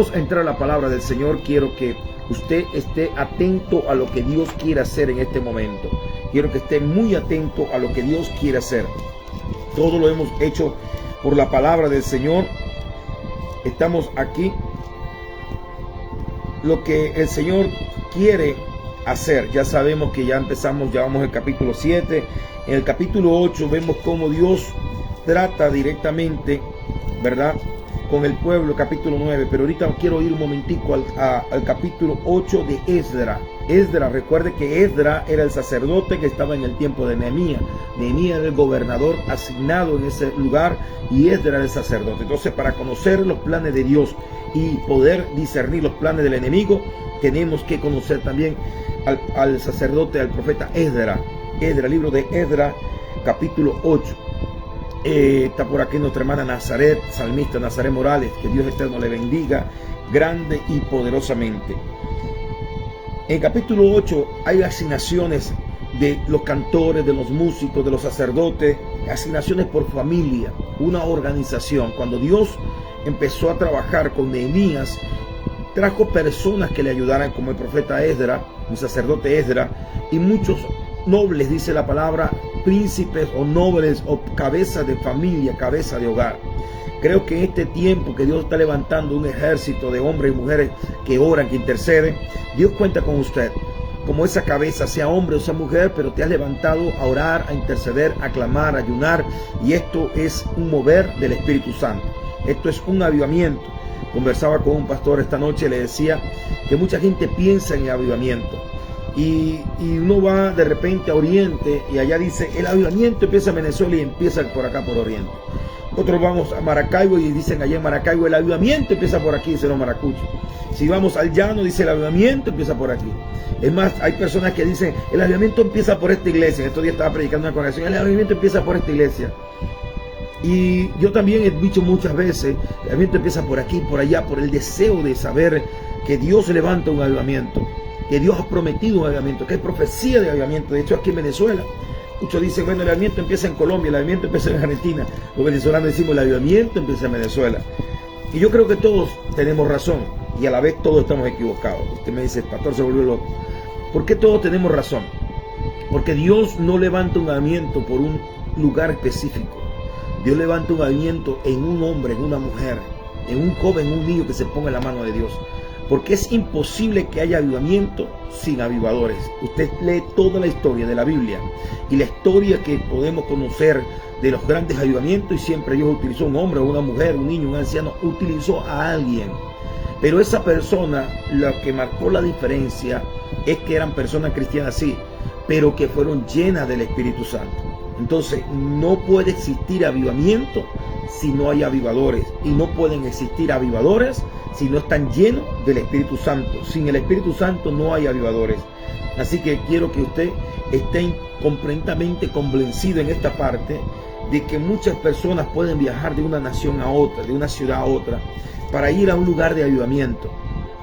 Vamos a entrar a la palabra del Señor. Quiero que usted esté atento a lo que Dios quiere hacer en este momento. Quiero que esté muy atento a lo que Dios quiere hacer. Todo lo hemos hecho por la palabra del Señor. Estamos aquí. Lo que el Señor quiere hacer. Ya sabemos que ya empezamos, ya vamos al capítulo 7. En el capítulo 8 vemos cómo Dios trata directamente, ¿verdad?, con el pueblo, capítulo 9, pero ahorita quiero ir un momentico al capítulo 8 de Esdras. Esdras, recuerde que Esdras era el sacerdote que estaba en el tiempo de Nehemías. Nehemías era el gobernador asignado en ese lugar y Esdras era el sacerdote. Entonces, para conocer los planes de Dios y poder discernir los planes del enemigo, tenemos que conocer también al sacerdote, al profeta Esdras. Esdras, libro de Esdras, capítulo 8. Está por aquí nuestra hermana Nazaret, salmista Nazaret Morales, que Dios eterno le bendiga grande y poderosamente. En el capítulo 8 hay asignaciones de los cantores, de los músicos, de los sacerdotes, asignaciones por familia, una organización. Cuando Dios empezó a trabajar con Nehemías, trajo personas que le ayudaran, como el profeta Esdras, un sacerdote Esdras, y muchos nobles, dice la palabra, príncipes o nobles o cabeza de familia, cabeza de hogar. Creo que en este tiempo que Dios está levantando un ejército de hombres y mujeres que oran, que interceden, Dios cuenta con usted como esa cabeza, sea hombre o sea mujer, pero te has levantado a orar, a interceder, a clamar, a ayunar, y esto es un mover del Espíritu Santo. Esto es un avivamiento. Conversaba con un pastor esta noche, le decía que mucha gente piensa en el avivamiento. Y uno va de repente a Oriente y allá dice el avivamiento empieza en Venezuela y empieza por acá por Oriente. Otros vamos a Maracaibo y dicen allá en Maracaibo el avivamiento empieza por aquí, dicen los maracuchos. Si vamos al llano dice el avivamiento empieza por aquí. Es más, hay personas que dicen el avivamiento empieza por esta iglesia. Estos días estaba predicando una congregación, el avivamiento empieza por esta iglesia. Y yo también he dicho muchas veces, el avivamiento empieza por aquí, por allá, por el deseo de saber que Dios levanta un avivamiento, que Dios ha prometido un avivamiento, que hay profecía de avivamiento. De hecho, aquí en Venezuela, muchos dicen, bueno, el avivamiento empieza en Colombia, el avivamiento empieza en Argentina. Los venezolanos decimos, el avivamiento empieza en Venezuela. Y yo creo que todos tenemos razón y a la vez todos estamos equivocados. Usted me dice, el pastor se volvió loco. ¿Por qué todos tenemos razón? Porque Dios no levanta un avivamiento por un lugar específico. Dios levanta un avivamiento en un hombre, en una mujer, en un joven, en un niño que se ponga en la mano de Dios. Porque es imposible que haya avivamiento sin avivadores. Usted lee toda la historia de la Biblia y la historia que podemos conocer de los grandes avivamientos, y siempre Dios utilizó un hombre, una mujer, un niño, un anciano, utilizó a alguien. Pero esa persona, lo que marcó la diferencia es que eran personas cristianas, sí, pero que fueron llenas del Espíritu Santo. Entonces, no puede existir avivamiento si no hay avivadores, y no pueden existir avivadores si no están llenos del Espíritu Santo. Sin el Espíritu Santo no hay avivadores. Así que quiero que usted esté completamente convencido en esta parte de que muchas personas pueden viajar de una nación a otra, de una ciudad a otra, para ir a un lugar de avivamiento.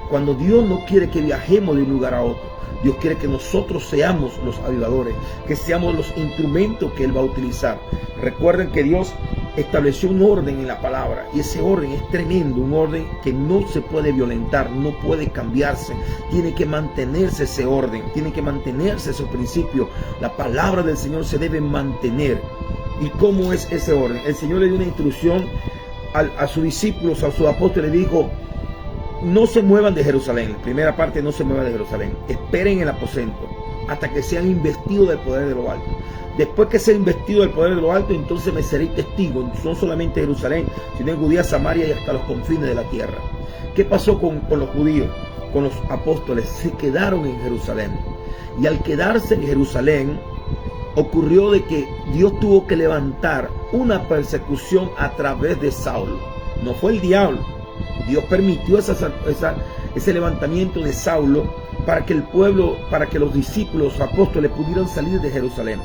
Cuando Dios no quiere que viajemos de un lugar a otro, Dios quiere que nosotros seamos los avivadores, que seamos los instrumentos que Él va a utilizar. Recuerden que Dios estableció un orden en la palabra, y ese orden es tremendo, un orden que no se puede violentar, no puede cambiarse, tiene que mantenerse ese orden, tiene que mantenerse esos principios. La palabra del Señor se debe mantener. ¿Y cómo es ese orden? El Señor le dio una instrucción a sus discípulos, a sus apóstoles, le dijo: no se muevan de Jerusalén. La primera parte, no se muevan de Jerusalén, esperen el aposento hasta que sean investidos del poder de lo alto. Después que sean investidos del poder de lo alto, entonces me seréis testigos, no solamente en Jerusalén, sino en Judea, Samaria y hasta los confines de la tierra. ¿Qué pasó con los judíos, con los apóstoles? Se quedaron en Jerusalén, y al quedarse en Jerusalén ocurrió de que Dios tuvo que levantar una persecución a través de Saulo. No fue el diablo. Dios permitió ese levantamiento de Saulo para que el pueblo, para que los discípulos, los apóstoles pudieran salir de Jerusalén.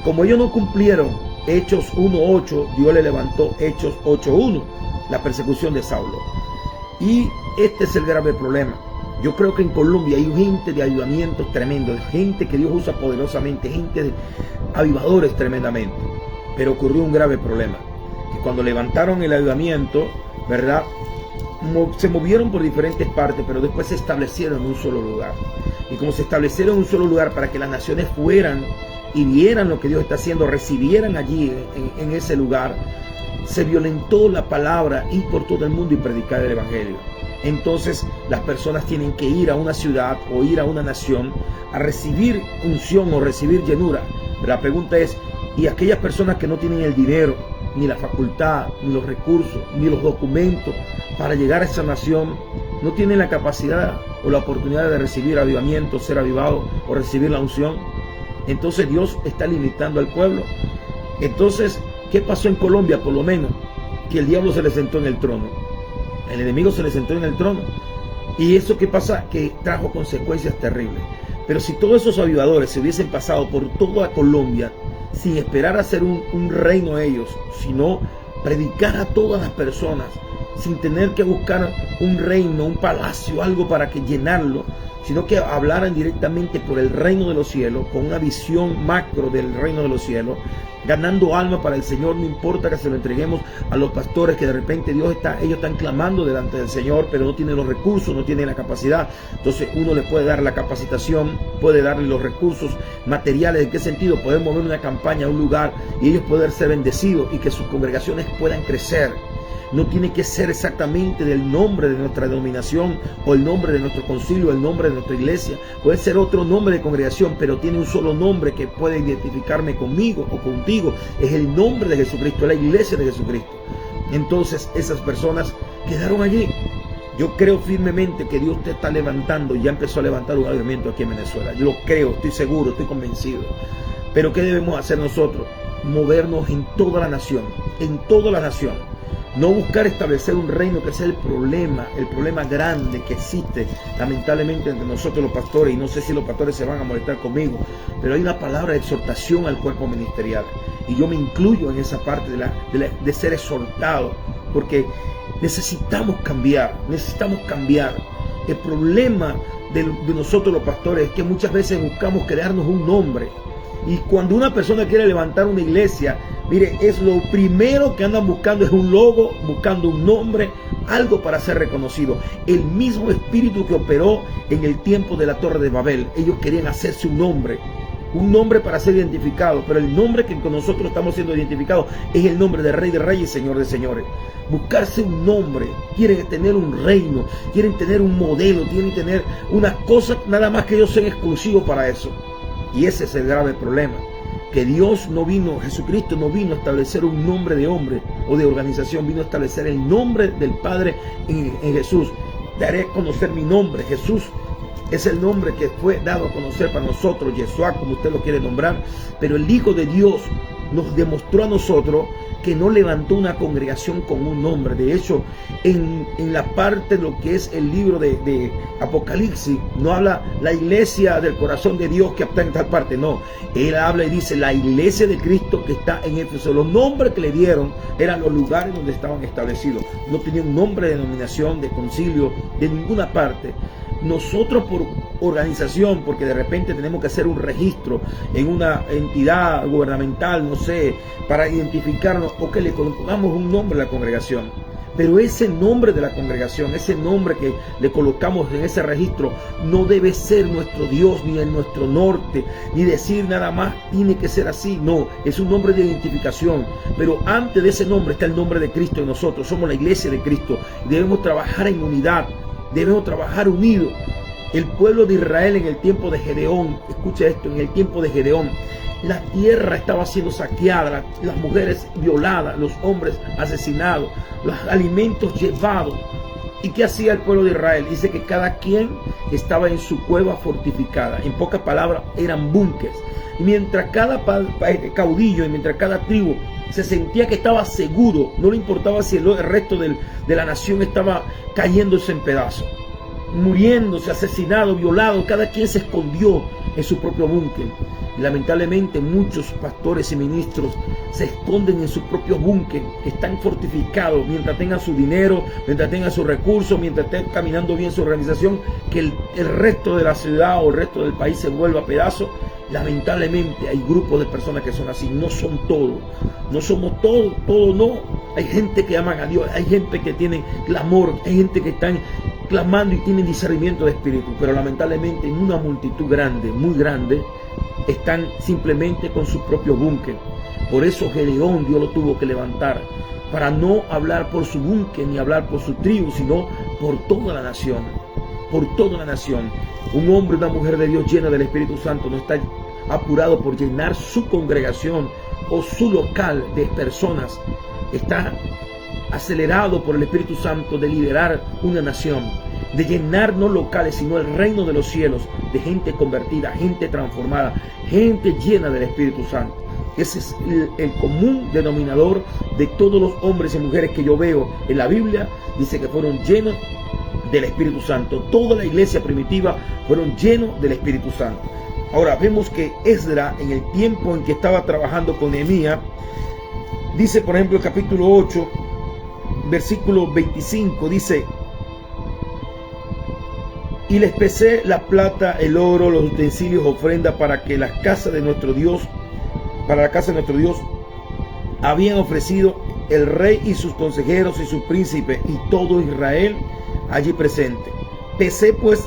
Como ellos no cumplieron Hechos 1:8, Dios le levantó Hechos 8:1, la persecución de Saulo. Y este es el grave problema. Yo creo que en Colombia hay gente de avivamientos tremendos, gente que Dios usa poderosamente, gente de avivadores tremendamente. Pero ocurrió un grave problema, que cuando levantaron el avivamiento, ¿verdad?, se movieron por diferentes partes, pero después se establecieron en un solo lugar. Y como se establecieron en un solo lugar para que las naciones fueran y vieran lo que Dios está haciendo, recibieran allí en ese lugar, se violentó la palabra, ir por todo el mundo y predicar el evangelio. Entonces las personas tienen que ir a una ciudad o ir a una nación a recibir unción o recibir llenura. Pero la pregunta es, ¿y aquellas personas que no tienen el dinero, ni la facultad, ni los recursos, ni los documentos para llegar a esa nación, no tienen la capacidad o la oportunidad de recibir avivamiento, ser avivado o recibir la unción? Entonces Dios está limitando al pueblo. Entonces, ¿qué pasó en Colombia? Por lo menos que el diablo se le sentó en el trono, el enemigo se le sentó en el trono. Y eso que pasa, que trajo consecuencias terribles. Pero si todos esos avivadores se hubiesen pasado por toda Colombia sin esperar a ser un reino ellos, sino predicar a todas las personas sin tener que buscar un reino, un palacio, algo para que llenarlo, sino que hablaran directamente por el reino de los cielos, con una visión macro del reino de los cielos, ganando alma para el Señor. No importa que se lo entreguemos a los pastores, que de repente ellos están clamando delante del Señor, pero no tienen los recursos, no tienen la capacidad. Entonces uno le puede dar la capacitación, puede darle los recursos materiales. ¿En qué sentido? Poder mover una campaña a un lugar y ellos poder ser bendecidos y que sus congregaciones puedan crecer. No tiene que ser exactamente del nombre de nuestra denominación o el nombre de nuestro concilio, el nombre de nuestra iglesia. Puede ser otro nombre de congregación, pero tiene un solo nombre que puede identificarme conmigo o contigo. Es el nombre de Jesucristo, la iglesia de Jesucristo. Entonces esas personas quedaron allí. Yo creo firmemente que Dios te está levantando, ya empezó a levantar un avivamiento aquí en Venezuela. Yo lo creo, estoy seguro, estoy convencido. Pero ¿qué debemos hacer nosotros? Movernos en toda la nación, en toda la nación. No buscar establecer un reino, que es el problema grande que existe lamentablemente entre nosotros los pastores. Y no sé si los pastores se van a molestar conmigo, pero hay una palabra de exhortación al cuerpo ministerial. Y yo me incluyo en esa parte de ser exhortado, porque necesitamos cambiar, El problema de nosotros los pastores es que muchas veces buscamos crearnos un nombre. Y cuando una persona quiere levantar una iglesia, mire, es lo primero que andan buscando, es un logo, buscando un nombre, algo para ser reconocido. El mismo espíritu que operó en el tiempo de la Torre de Babel, ellos querían hacerse un nombre para ser identificado, pero el nombre que con nosotros estamos siendo identificados es el nombre de Rey de Reyes y Señor de Señores. Buscarse un nombre, quieren tener un reino, quieren tener un modelo, quieren tener una cosa, nada más que ellos sean exclusivos para eso. Y ese es el grave problema, que Dios no vino, Jesucristo no vino a establecer un nombre de hombre o de organización, vino a establecer el nombre del Padre en Jesús. Daré a conocer mi nombre. Jesús es el nombre que fue dado a conocer para nosotros, Yeshua, como usted lo quiere nombrar, pero el Hijo de Dios nos demostró a nosotros que no levantó una congregación con un nombre. De hecho, en la parte de lo que es el libro de Apocalipsis, no habla la iglesia del corazón de Dios que está en tal parte, no. Él habla y dice la iglesia de Cristo que está en Éfeso. Los nombres que le dieron eran los lugares donde estaban establecidos. No tenía un nombre de denominación, de concilio, de ninguna parte. Nosotros por organización, porque de repente tenemos que hacer un registro en una entidad gubernamental, no sé, para identificarnos o que le colocamos un nombre a la congregación. Pero ese nombre de la congregación, ese nombre que le colocamos en ese registro, no debe ser nuestro Dios, ni en nuestro norte, ni decir nada más, tiene que ser así. No, es un nombre de identificación. Pero antes de ese nombre está el nombre de Cristo en nosotros. Somos la iglesia de Cristo. Debemos trabajar en unidad. Debemos trabajar unidos. El pueblo de Israel en el tiempo de Gedeón, escucha esto, en el tiempo de Gedeón, la tierra estaba siendo saqueada, las mujeres violadas, los hombres asesinados, los alimentos llevados. ¿Y qué hacía el pueblo de Israel? Dice que cada quien estaba en su cueva fortificada. En pocas palabras, eran búnkeres. Y mientras cada caudillo y mientras cada tribu se sentía que estaba seguro, no le importaba si el resto de la nación estaba cayéndose en pedazos, muriéndose, asesinado, violado, cada quien se escondió en su propio búnker. Y lamentablemente muchos pastores y ministros se esconden en sus propios búnker, están fortificados mientras tengan su dinero, mientras tengan sus recursos, mientras estén caminando bien su organización, que el resto de la ciudad o el resto del país se vuelva a pedazos. Lamentablemente hay grupos de personas que son así. No son todos, no somos todos no, Hay gente que aman a Dios, hay gente que tiene clamor, hay gente que están clamando y tienen discernimiento de espíritu, pero lamentablemente en una multitud grande, muy grande, están simplemente con su propio búnker. Por eso Gedeón Dios lo tuvo que levantar, para no hablar por su búnker ni hablar por su tribu, sino por toda la nación, por toda la nación. Un hombre, una mujer de Dios llena del Espíritu Santo no está apurado por llenar su congregación o su local de personas. Está acelerado por el Espíritu Santo de liderar una nación, de llenar no locales, sino el reino de los cielos, de gente convertida, gente transformada, gente llena del Espíritu Santo. Ese es el común denominador de todos los hombres y mujeres que yo veo en la Biblia. Dice que fueron llenos del Espíritu Santo. Toda la iglesia primitiva fueron llenos del Espíritu Santo. Ahora vemos que Esdras, en el tiempo en que estaba trabajando con Nehemías, dice por ejemplo el capítulo 8, versículo 25, dice: y les pesé la plata, el oro, los utensilios, ofrenda para que la casa de nuestro Dios, habían ofrecido el rey y sus consejeros y sus príncipes y todo Israel allí presente. Pesé pues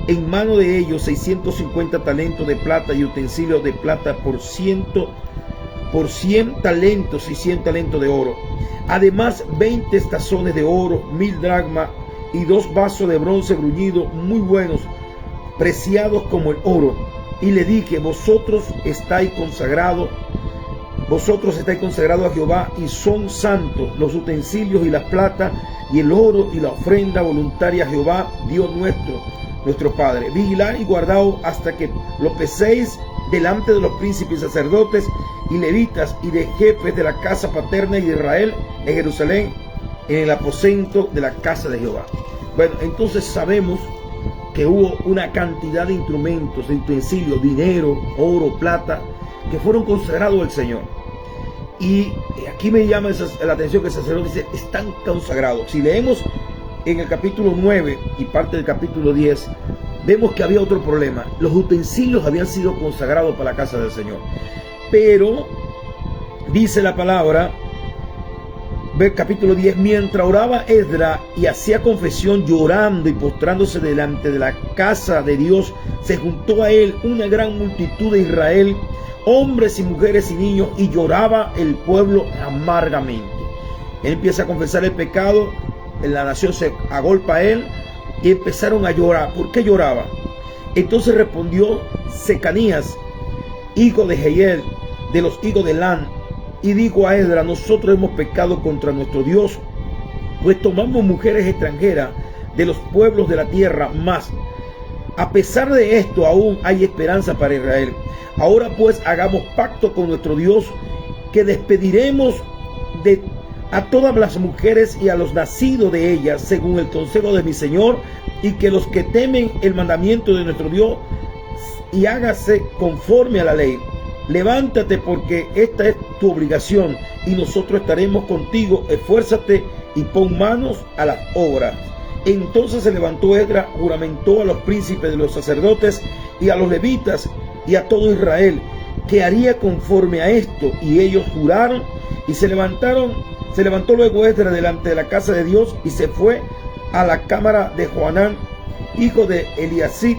en mano de ellos 650 talentos de plata y utensilios de plata por 100 talentos y 100 talentos de oro. Además 20 tazones de oro, 1000 dracmas y 2 vasos de bronce bruñido muy buenos, preciados como el oro. Y le dije: vosotros estáis consagrados a Jehová y son santos los utensilios y la plata y el oro y la ofrenda voluntaria a Jehová, Dios nuestro Padre. Vigilad y guardaos hasta que lo peséis delante de los príncipes, sacerdotes y levitas y de jefes de la casa paterna de Israel en Jerusalén, en el aposento de la casa de Jehová. Bueno, entonces sabemos que hubo una cantidad de instrumentos, de utensilios, dinero, oro, plata, que fueron consagrados al Señor. Y aquí me llama la atención que el sacerdote dice: están consagrados. Si leemos en el capítulo 9 y parte del capítulo 10, vemos que había otro problema. Los utensilios habían sido consagrados para la casa del Señor, pero dice la palabra, capítulo 10: mientras oraba Esdras y hacía confesión llorando y postrándose delante de la casa de Dios, se juntó a él una gran multitud de Israel, hombres y mujeres y niños, y lloraba el pueblo amargamente. Él empieza a confesar el pecado, en la nación se agolpa a él y empezaron a llorar. ¿Por qué lloraba? Entonces respondió Secanías, hijo de Jehiel, de los hijos de Lan, y dijo a Esdras: nosotros hemos pecado contra nuestro Dios, pues tomamos mujeres extranjeras de los pueblos de la tierra, mas a pesar de esto aún hay esperanza para Israel. Ahora pues hagamos pacto con nuestro Dios, que despediremos a todas las mujeres y a los nacidos de ellas, según el consejo de mi Señor, y que los que temen el mandamiento de nuestro Dios y hágase conforme a la ley. Levántate, porque esta es tu obligación, y nosotros estaremos contigo. Esfuérzate y pon manos a las obras. Entonces se levantó Esdras, juramentó a los príncipes de los sacerdotes y a los levitas y a todo Israel, que haría conforme a esto, y ellos juraron, y se levantó luego Esdras delante de la casa de Dios, y se fue a la cámara de Johanán, hijo de Eliasib,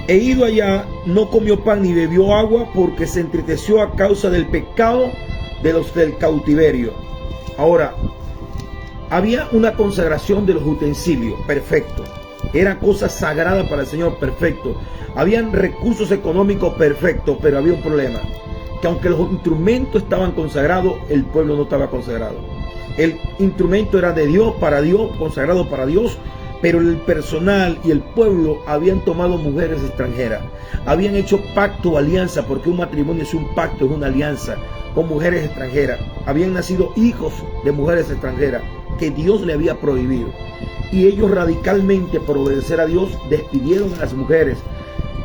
e ido allá, no comió pan ni bebió agua, porque se entristeció a causa del pecado de los del cautiverio. Ahora, había una consagración de los utensilios, perfecto. Era cosa sagrada para el Señor, perfecto. Habían recursos económicos, perfecto, pero había un problema, que aunque los instrumentos estaban consagrados, el pueblo no estaba consagrado. El instrumento era de Dios, para Dios, consagrado para Dios, pero el personal y el pueblo habían tomado mujeres extranjeras, habían hecho pacto o alianza, porque un matrimonio es un pacto, es una alianza con mujeres extranjeras. Habían nacido hijos de mujeres extranjeras que Dios le había prohibido, y ellos radicalmente, por obedecer a Dios, despidieron a las mujeres.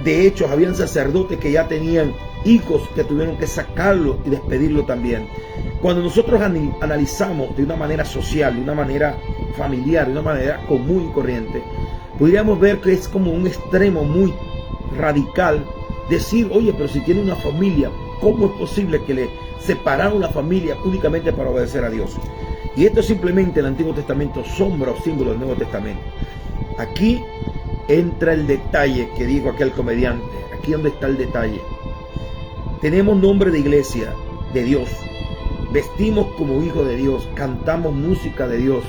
De hecho, habían sacerdotes que ya tenían hijos que tuvieron que sacarlo y despedirlo también. Cuando nosotros analizamos de una manera social, de una manera familiar, de una manera común y corriente, podríamos ver que es como un extremo muy radical decir: oye, pero si tiene una familia, ¿cómo es posible que le separaron la familia únicamente para obedecer a Dios. Y esto es simplemente el Antiguo Testamento, sombra o símbolo del Nuevo Testamento. Aquí entra el detalle que dijo aquel comediante. Aquí donde está el detalle. Tenemos nombre de iglesia de Dios, vestimos como hijos de Dios, cantamos música de Dios,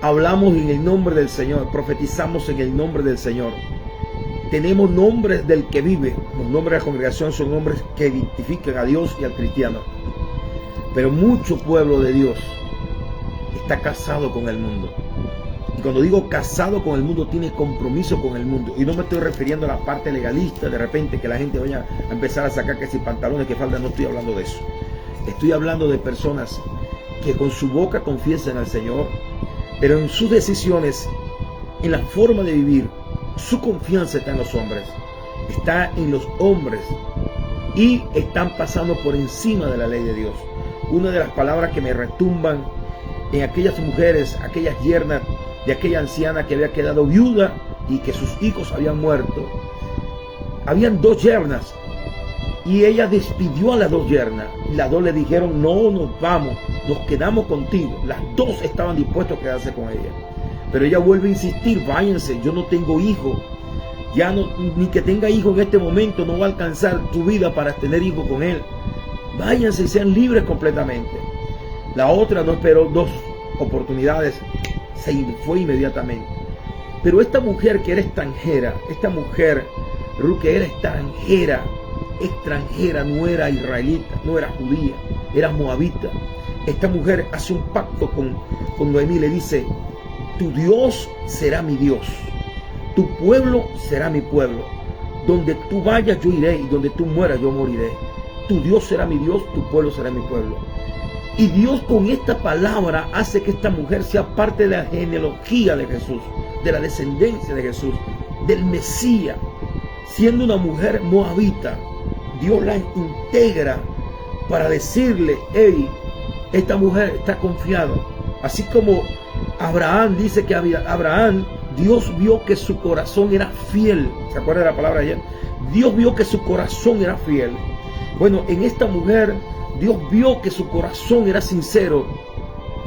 hablamos en el nombre del Señor, profetizamos en el nombre del Señor, tenemos nombres del que vive. Los nombres de la congregación son nombres que identifican a Dios y al cristiano. Pero mucho pueblo de Dios está casado con el mundo. Y cuando digo casado con el mundo, tiene compromiso con el mundo. Y no me estoy refiriendo a la parte legalista, de repente que la gente vaya a empezar a sacar que si pantalones, que falda. No estoy hablando de eso. Estoy hablando de personas que con su boca confiesan al Señor, pero en sus decisiones, en la forma de vivir, su confianza está en los hombres. Está en los hombres. Y están pasando por encima de la ley de Dios. Una de las palabras que me retumban en aquellas mujeres, aquellas yernas de aquella anciana que había quedado viuda y que sus hijos habían muerto. Habían dos yernas y ella despidió a las dos yernas, y las dos le dijeron: no nos vamos, nos quedamos contigo. Las dos estaban dispuestas a quedarse con ella, pero ella vuelve a insistir: váyanse, yo no tengo hijo, ya no, ni que tenga hijo en este momento no va a alcanzar tu vida para tener hijo con él, váyanse y sean libres completamente. La otra no esperó dos oportunidades, se fue inmediatamente. Pero esta mujer que era extranjera, esta mujer Ruth, que era extranjera, no era israelita, no era judía, era moabita. Esta mujer hace un pacto con Noemí, le dice: tu Dios será mi Dios, tu pueblo será mi pueblo, donde tú vayas yo iré y donde tú mueras yo moriré. Tu Dios será mi Dios, tu pueblo será mi pueblo. Y Dios con esta palabra hace que esta mujer sea parte de la genealogía de Jesús, de la descendencia de Jesús, del Mesías. Siendo una mujer moabita, Dios la integra para decirle: hey, esta mujer está confiada. Así como Abraham dice que Abraham, Dios vio que su corazón era fiel. ¿Se acuerda de la palabra ayer? Dios vio que su corazón era fiel. Bueno, en esta mujer Dios vio que su corazón era sincero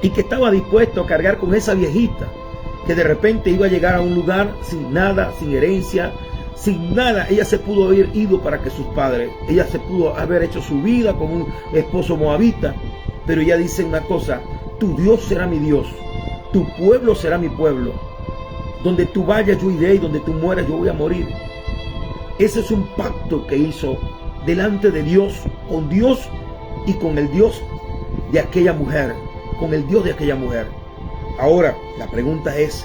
y que estaba dispuesto a cargar con esa viejita que de repente iba a llegar a un lugar sin nada, sin herencia, sin nada. Ella se pudo haber ido para que sus padres, ella se pudo haber hecho su vida con un esposo moabita, pero ella dice una cosa: tu Dios será mi Dios, tu pueblo será mi pueblo, donde tú vayas yo iré y donde tú mueras yo voy a morir. Ese es un pacto que hizo delante de Dios, con Dios y con el Dios de aquella mujer, con el Dios de aquella mujer. Ahora, la pregunta es: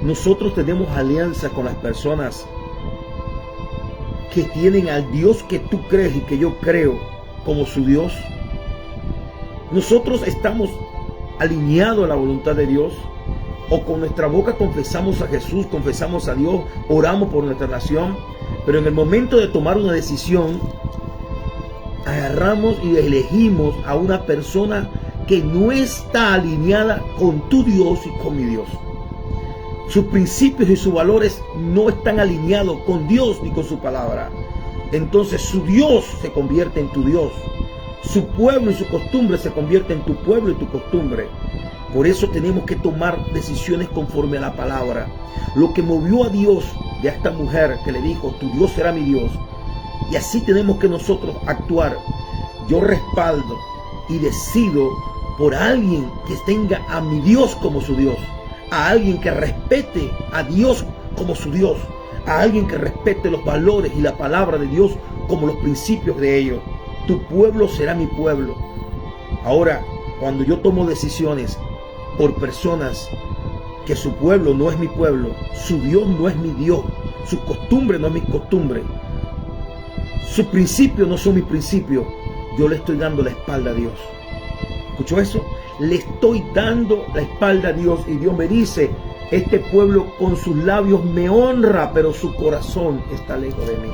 ¿nosotros tenemos alianza con las personas que tienen al Dios que tú crees y que yo creo como su Dios? ¿Nosotros estamos alineados a la voluntad de Dios? ¿O con nuestra boca confesamos a Jesús, confesamos a Dios, oramos por nuestra nación, pero en el momento de tomar una decisión agarramos y elegimos a una persona que no está alineada con tu Dios y con mi Dios? Sus principios y sus valores no están alineados con Dios ni con su palabra. Entonces su Dios se convierte en tu Dios, su pueblo y su costumbre se convierte en tu pueblo y tu costumbre. Por eso tenemos que tomar decisiones conforme a la palabra. Lo que movió a Dios de esta mujer que le dijo: tu Dios será mi Dios, y así tenemos que nosotros actuar. Yo respaldo y decido por alguien que tenga a mi Dios como su Dios, a alguien que respete a Dios como su Dios, a alguien que respete los valores y la palabra de Dios como los principios de ellos. Tu pueblo será mi pueblo. Ahora, cuando yo tomo decisiones por personas que su pueblo no es mi pueblo, su Dios no es mi Dios, su costumbre no es mi costumbre, sus principios no son mis principios, yo le estoy dando la espalda a Dios. ¿Escuchó eso? Le estoy dando la espalda a Dios, y Dios me dice: este pueblo con sus labios me honra, pero su corazón está lejos de mí.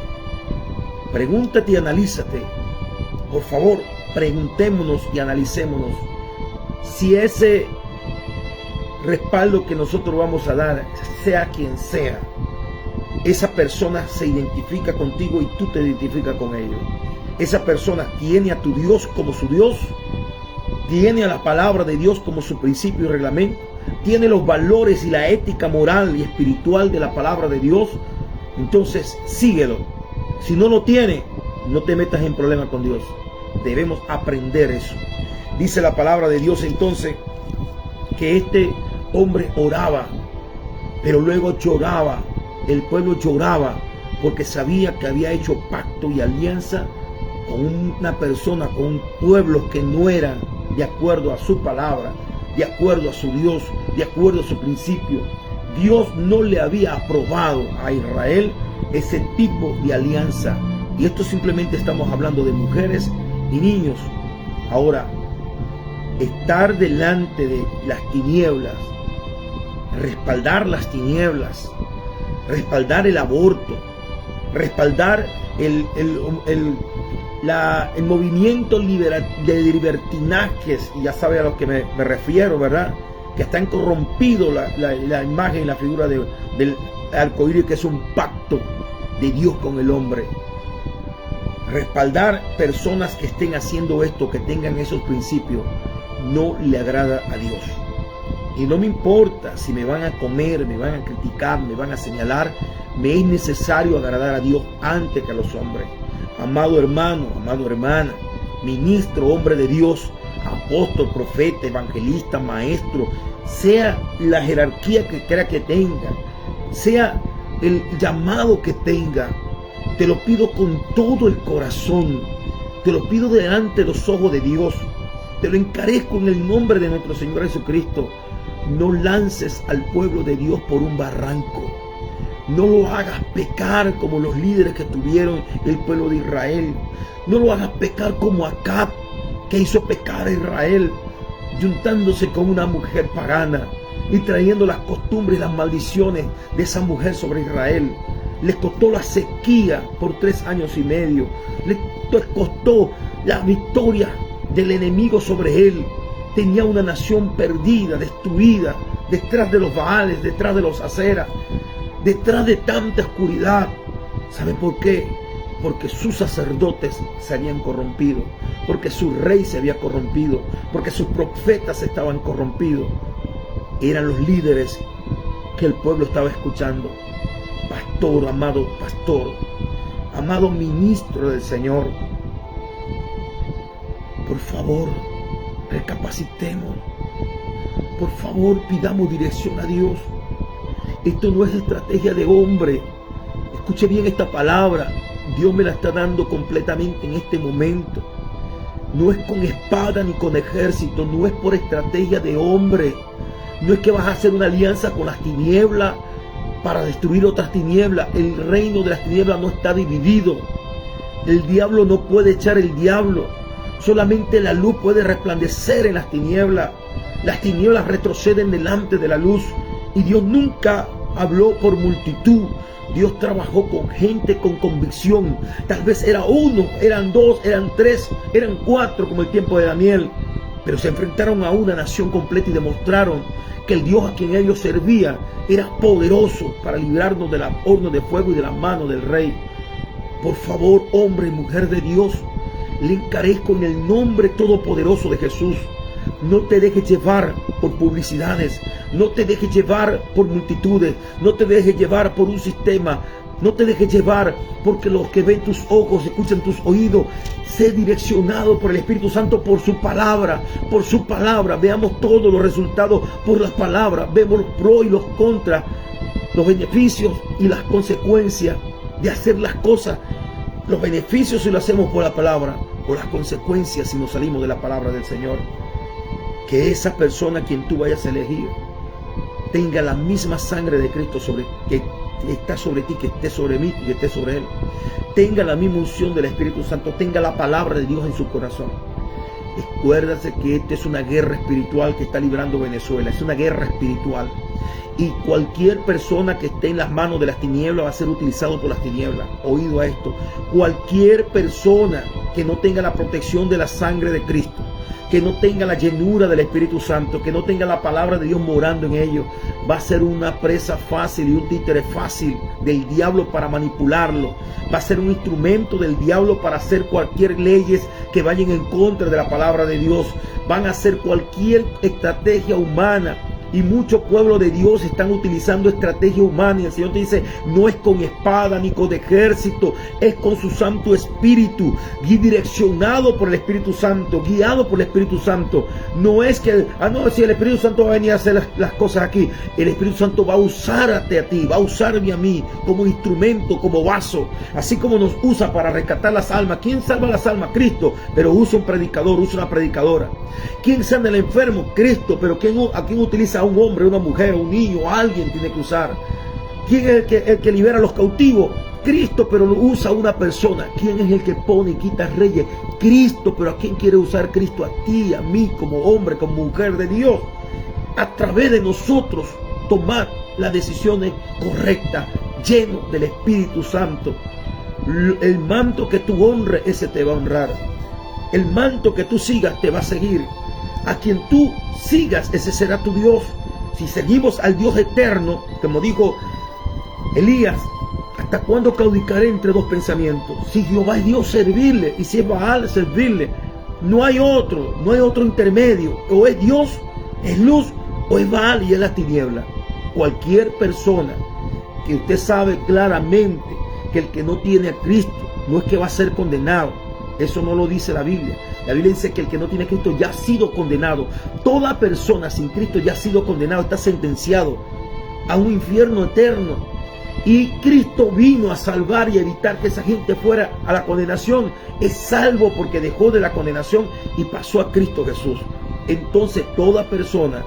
Pregúntate y analízate. Por favor, preguntémonos y analicémonos si ese respaldo que nosotros vamos a dar, sea quien sea, esa persona se identifica contigo y tú te identificas con ellos. esa persona tiene a tu Dios como su Dios, tiene a la palabra de Dios como su principio y reglamento, tiene los valores y la ética moral y espiritual de la palabra de Dios, entonces síguelo. Si no lo tiene, no te metas en problemas con Dios. Debemos aprender eso. Dice la palabra de Dios entonces que este hombre oraba, pero luego lloraba. El pueblo lloraba porque sabía que había hecho pacto y alianza con una persona, con un pueblo que no era de acuerdo a su palabra, de acuerdo a su Dios, de acuerdo a su principio. Dios no le había aprobado a Israel ese tipo de alianza. Y esto simplemente estamos hablando de mujeres y niños. Ahora, estar delante de las tinieblas, respaldar las tinieblas, respaldar el aborto, respaldar el movimiento de libertinajes, y ya sabe a lo que me refiero, ¿verdad? Que están corrompido la imagen y la figura del arcoíris, que es un pacto de Dios con el hombre. Respaldar personas que estén haciendo esto, que tengan esos principios, no le agrada a Dios. Y no me importa si me van a comer, me van a criticar, me van a señalar, me es necesario agradar a Dios antes que a los hombres. Amado hermano, amado hermana, ministro, hombre de Dios, apóstol, profeta, evangelista, maestro, sea la jerarquía que quiera que tenga, sea el llamado que tenga, te lo pido con todo el corazón, te lo pido delante de los ojos de Dios, te lo encarezco en el nombre de nuestro Señor Jesucristo. No lances al pueblo de Dios por un barranco. No lo hagas pecar como los líderes que tuvieron el pueblo de Israel. No lo hagas pecar como Acab, que hizo pecar a Israel, juntándose con una mujer pagana y trayendo las costumbres y las maldiciones de esa mujer sobre Israel. Les costó la sequía por 3 años y medio. Les costó la victoria del enemigo sobre él. Tenía una nación perdida, destruida, detrás de los Baales, detrás de los Aseras, detrás de tanta oscuridad. ¿Sabe por qué? Porque sus sacerdotes se habían corrompido, porque su rey se había corrompido, porque sus profetas estaban corrompidos. Eran los líderes que el pueblo estaba escuchando. Pastor, amado ministro del Señor, por favor, recapacitemos. Por favor, pidamos dirección a Dios. Esto no es estrategia de hombre. Escuche bien esta palabra. Dios me la está dando completamente en este momento. No es con espada ni con ejército. No es por estrategia de hombre. No es que vas a hacer una alianza con las tinieblas para destruir otras tinieblas. El reino de las tinieblas no está dividido. El diablo no puede echar el diablo. Solamente la luz puede resplandecer en las tinieblas. Las tinieblas retroceden delante de la luz. Y Dios nunca habló por multitud. Dios trabajó con gente con convicción. Tal vez era 1, eran 2, eran 3, eran 4, como el tiempo de Daniel. Pero se enfrentaron a una nación completa y demostraron que el Dios a quien ellos servían era poderoso para librarnos del horno de fuego y de la mano del rey. Por favor, hombre y mujer de Dios, le encarezco en el nombre todopoderoso de Jesús. No te dejes llevar por publicidades, no te dejes llevar por multitudes, no te dejes llevar por un sistema, no te dejes llevar porque los que ven tus ojos, escuchan tus oídos. Sé direccionado por el Espíritu Santo, por su palabra, por su palabra. Veamos todos los resultados por las palabras, vemos los pros y los contras, los beneficios y las consecuencias de hacer las cosas. Los beneficios si lo hacemos por la palabra, o las consecuencias si nos salimos de la palabra del Señor. Que esa persona a quien tú vayas a elegir tenga la misma sangre de Cristo que está sobre ti, que esté sobre mí y que esté sobre él. Tenga la misma unción del Espíritu Santo, tenga la palabra de Dios en su corazón. Recuérdate que esta es una guerra espiritual que está librando Venezuela, es una guerra espiritual. Y cualquier persona que esté en las manos de las tinieblas va a ser utilizado por las tinieblas. Oído a esto. Cualquier persona que no tenga la protección de la sangre de Cristo, que no tenga la llenura del Espíritu Santo, que no tenga la palabra de Dios morando en ellos, va a ser una presa fácil y un títere fácil del diablo para manipularlo. Va a ser un instrumento del diablo para hacer cualquier leyes que vayan en contra de la palabra de Dios. Van a hacer cualquier estrategia humana. Y muchos pueblos de Dios están utilizando estrategia humana. Y el Señor te dice, no es con espada ni con ejército, es con su Santo Espíritu, direccionado por el Espíritu Santo, guiado por el Espíritu Santo. No es que, no, si el Espíritu Santo va a venir a hacer las cosas aquí. El Espíritu Santo va a usarte a ti, va a usarme a mí como instrumento, como vaso. Así como nos usa para rescatar las almas. ¿Quién salva las almas? Cristo. Pero usa un predicador, usa una predicadora. ¿Quién sana al enfermo? Cristo. Pero ¿a quién utiliza? A un hombre, una mujer, un niño, alguien tiene que usar. ¿Quién es el que libera a los cautivos? Cristo, pero lo usa una persona. ¿Quién es el que pone y quita reyes? Cristo, pero ¿a quién quiere usar Cristo? A ti, a mí, como hombre, como mujer de Dios. A través de nosotros tomar las decisiones correctas, lleno del Espíritu Santo. El manto que tú honres, ese te va a honrar. El manto que tú sigas te va a seguir. A quien tú sigas, ese será tu Dios. Si seguimos al Dios eterno, como dijo Elías, ¿hasta cuándo claudicaré entre dos pensamientos? Si Jehová es Dios, servirle, y si es Baal, servirle. No hay otro intermedio. O es Dios, es luz, o es Baal y es la tiniebla. Cualquier persona que usted sabe claramente que el que no tiene a Cristo no es que va a ser condenado. Eso no lo dice la Biblia. La Biblia dice que el que no tiene a Cristo ya ha sido condenado. Toda persona sin Cristo ya ha sido condenado, está sentenciado a un infierno eterno. Y Cristo vino a salvar y evitar que esa gente fuera a la condenación. Es salvo porque dejó de la condenación y pasó a Cristo Jesús. Entonces toda persona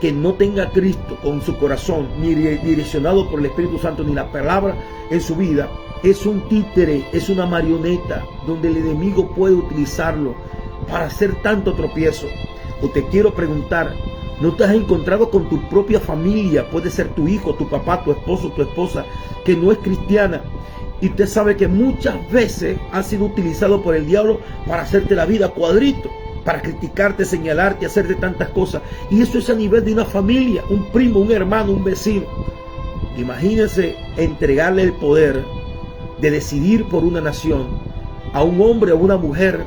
que no tenga a Cristo con su corazón, ni direccionado por el Espíritu Santo, ni la palabra en su vida, es un títere, es una marioneta donde el enemigo puede utilizarlo para hacer tanto tropiezo. O te quiero preguntar, ¿no te has encontrado con tu propia familia? Puede ser tu hijo, tu papá, tu esposo, tu esposa, que no es cristiana. Y usted sabe que muchas veces ha sido utilizado por el diablo para hacerte la vida cuadrito, para criticarte, señalarte, hacerte tantas cosas. Y eso es a nivel de una familia, un primo, un hermano, un vecino. Imagínense entregarle el poder de decidir por una nación a un hombre o una mujer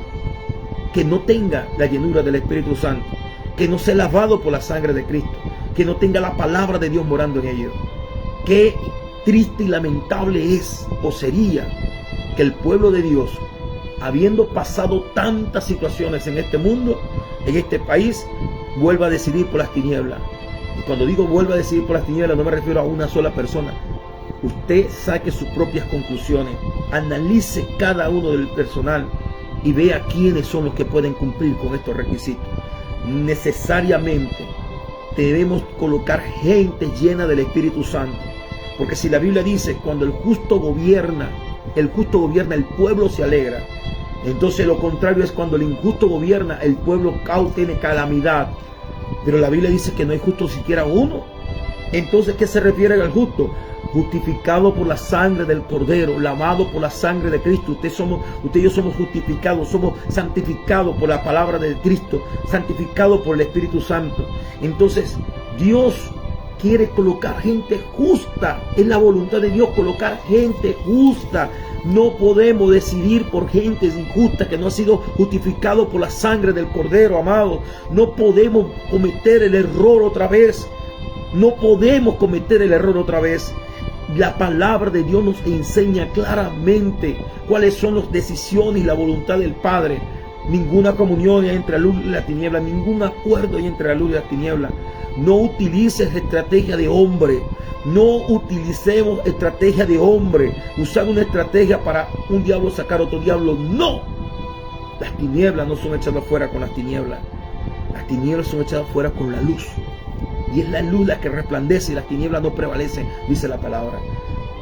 que no tenga la llenura del Espíritu Santo, que no sea lavado por la sangre de Cristo, que no tenga la palabra de Dios morando en ellos. Qué triste y lamentable es o sería que el pueblo de Dios, habiendo pasado tantas situaciones en este mundo, en este país, vuelva a decidir por las tinieblas. Y cuando digo vuelva a decidir por las tinieblas, no me refiero a una sola persona. Usted saque sus propias conclusiones, analice cada uno del personal y vea quiénes son los que pueden cumplir con estos requisitos. Necesariamente debemos colocar gente llena del Espíritu Santo, porque si la Biblia dice, cuando el justo gobierna, el pueblo se alegra. Entonces lo contrario es cuando el injusto gobierna, el pueblo tiene calamidad. Pero la Biblia dice que no hay justo siquiera uno. Entonces, ¿qué se refiere al justo? Justificado por la sangre del Cordero, lavado por la sangre de Cristo. Usted y yo somos justificados, somos santificados por la palabra de Cristo, santificados por el Espíritu Santo. Entonces, Dios quiere colocar gente justa. Es la voluntad de Dios colocar gente justa. No podemos decidir por gente injusta que no ha sido justificado por la sangre del Cordero, amado. No podemos cometer el error otra vez. No podemos cometer el error otra vez. La palabra de Dios nos enseña claramente cuáles son las decisiones y la voluntad del Padre. Ninguna comunión hay entre la luz y la tiniebla, ningún acuerdo hay entre la luz y la tiniebla. No utilices estrategia de hombre. No utilicemos estrategia de hombre. Usar una estrategia para un diablo sacar otro diablo. No. Las tinieblas no son echadas fuera con las tinieblas. Las tinieblas son echadas fuera con la luz. Y es la luz la que resplandece y las tinieblas no prevalecen, dice la palabra.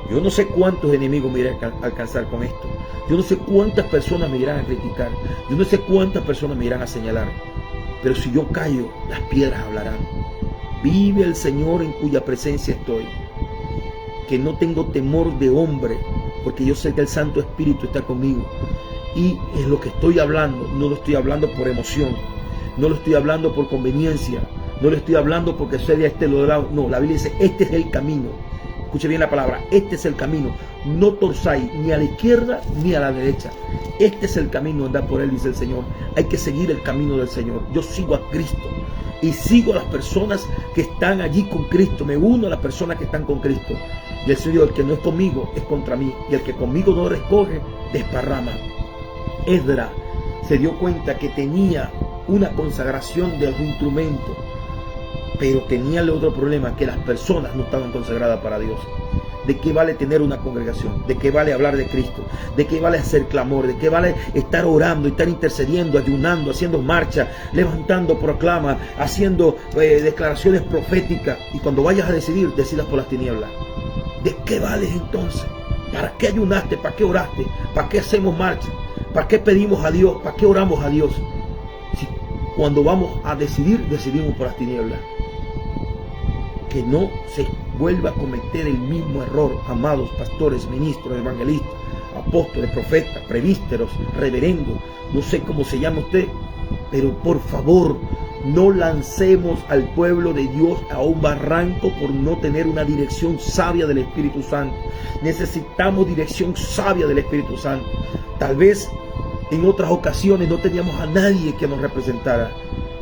Yo no sé cuántos enemigos me irán a alcanzar con esto. Yo no sé cuántas personas me irán a criticar. Yo no sé cuántas personas me irán a señalar. Pero si yo callo, las piedras hablarán. Vive el Señor en cuya presencia estoy. Que no tengo temor de hombre, porque yo sé que el Santo Espíritu está conmigo. Y en lo que estoy hablando, no lo estoy hablando por emoción. No lo estoy hablando por conveniencia. No le estoy hablando porque soy de este lado. No, la Biblia dice, este es el camino. Escuche bien la palabra, este es el camino. No torzáis ni a la izquierda ni a la derecha. Este es el camino, andar por él, dice el Señor. Hay que seguir el camino del Señor. Yo sigo a Cristo y sigo a las personas que están allí con Cristo. Me uno a las personas que están con Cristo. Y el Señor, el que no es conmigo, es contra mí. Y el que conmigo no recoge, desparrama. Esdras se dio cuenta que tenía una consagración de los instrumentos, pero tenía el otro problema, que las personas no estaban consagradas para Dios. ¿De qué vale tener una congregación? ¿De qué vale hablar de Cristo? ¿De qué vale hacer clamor? ¿De qué vale estar orando, estar intercediendo, ayunando, haciendo marcha, levantando proclamas, haciendo declaraciones proféticas? Y cuando vayas a decidas por las tinieblas. ¿De qué vales entonces? ¿Para qué ayunaste? ¿Para qué oraste? ¿Para qué hacemos marcha? ¿Para qué pedimos a Dios? ¿Para qué oramos a Dios? Si cuando vamos a decidir, decidimos por las tinieblas. Que no se vuelva a cometer el mismo error, amados pastores, ministros, evangelistas, apóstoles, profetas, presbíteros, reverendos, no sé cómo se llama usted, pero por favor, no lancemos al pueblo de Dios a un barranco por no tener una dirección sabia del Espíritu Santo. Necesitamos dirección sabia del Espíritu Santo. Tal vez en otras ocasiones no teníamos a nadie que nos representara,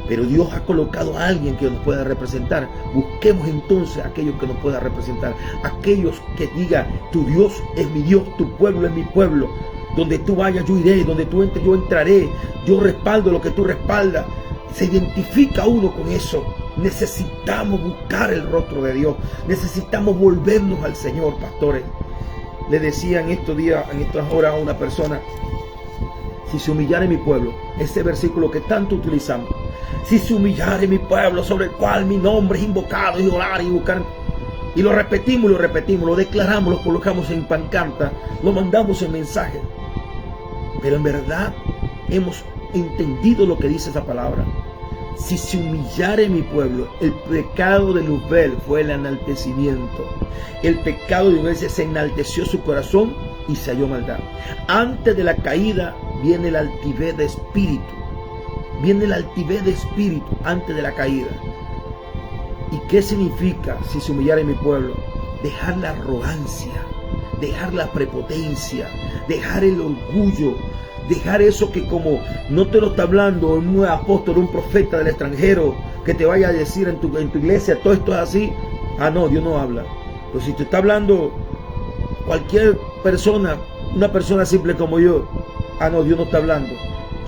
pero Dios ha colocado a alguien que nos pueda representar. Busquemos entonces a aquellos que nos pueda representar, aquellos que digan, tu Dios es mi Dios, tu pueblo es mi pueblo. Donde tú vayas yo iré, donde tú entres yo entraré, yo respaldo lo que tú respaldas. Se identifica uno con eso. Necesitamos buscar el rostro de Dios, necesitamos volvernos al Señor, pastores. Le decía en estos días, en estas horas a una persona, si se humillare mi pueblo, ese versículo que tanto utilizamos, si se humillare mi pueblo sobre el cual mi nombre es invocado, y orar y buscar, y lo repetimos, lo declaramos, lo colocamos en pancarta, lo mandamos en mensaje, pero en verdad hemos entendido lo que dice esa palabra. Si se humillare mi pueblo, el pecado de Luzbel fue el enaltecimiento. El pecado de Luzbel se enalteció su corazón y se halló maldad. Antes de la caída viene la altivez de espíritu. Viene la altivez de espíritu antes de la caída. ¿Y qué significa si se humillare mi pueblo? Dejar la arrogancia, dejar la prepotencia, dejar el orgullo, dejar eso que como no te lo está hablando un apóstol, un profeta del extranjero, que te vaya a decir en tu iglesia, todo esto es así. Ah, no, Dios no habla. Pues si te está hablando cualquier persona, una persona simple como yo, ah, no, Dios no está hablando.